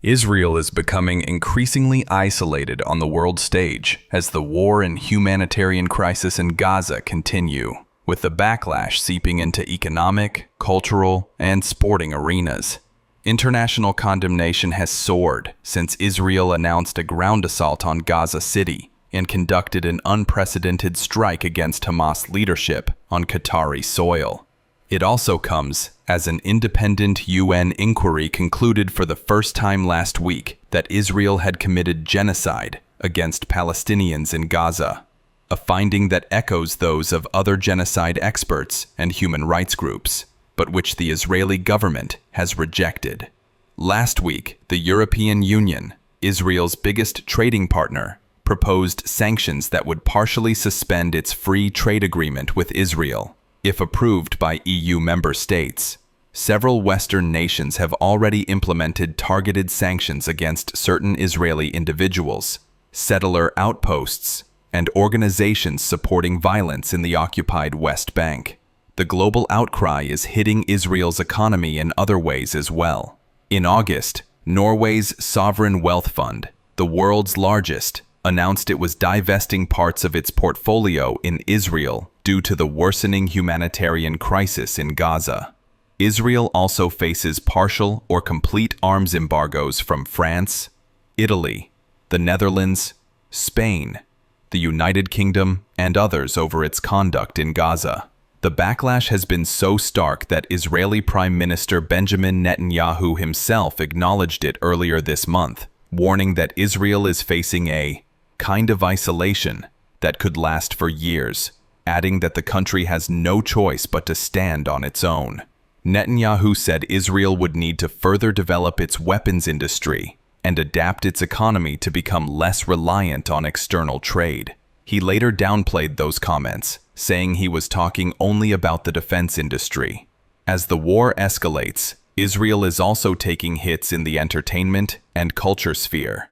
Israel is becoming increasingly isolated on the world stage as the war and humanitarian crisis in Gaza continue, with the backlash seeping into economic, cultural, and sporting arenas. International condemnation has soared since Israel announced a ground assault on Gaza City and conducted an unprecedented strike against Hamas leadership on Qatari soil. It also comes as an independent UN inquiry concluded for the first time last week that Israel had committed genocide against Palestinians in Gaza, a finding that echoes those of other genocide experts and human rights groups, but which the Israeli government has rejected. Last week, the European Union, Israel's biggest trading partner, proposed sanctions that would partially suspend its free trade agreement with Israel. If approved by EU member states, several Western nations have already implemented targeted sanctions against certain Israeli individuals, settler outposts, and organizations supporting violence in the occupied West Bank. The global outcry is hitting Israel's economy in other ways as well. In August, Norway's Sovereign Wealth Fund, the world's largest, announced it was divesting parts of its portfolio in Israel due to the worsening humanitarian crisis in Gaza. Israel also faces partial or complete arms embargoes from France, Italy, the Netherlands, Spain, the United Kingdom, and others over its conduct in Gaza. The backlash has been so stark that Israeli Prime Minister Benjamin Netanyahu himself acknowledged it earlier this month, warning that Israel is facing a kind of isolation that could last for years, adding that the country has no choice but to stand on its own. Netanyahu said Israel would need to further develop its weapons industry and adapt its economy to become less reliant on external trade. He later downplayed those comments, saying he was talking only about the defense industry. As the war escalates, Israel is also taking hits in the entertainment and culture sphere.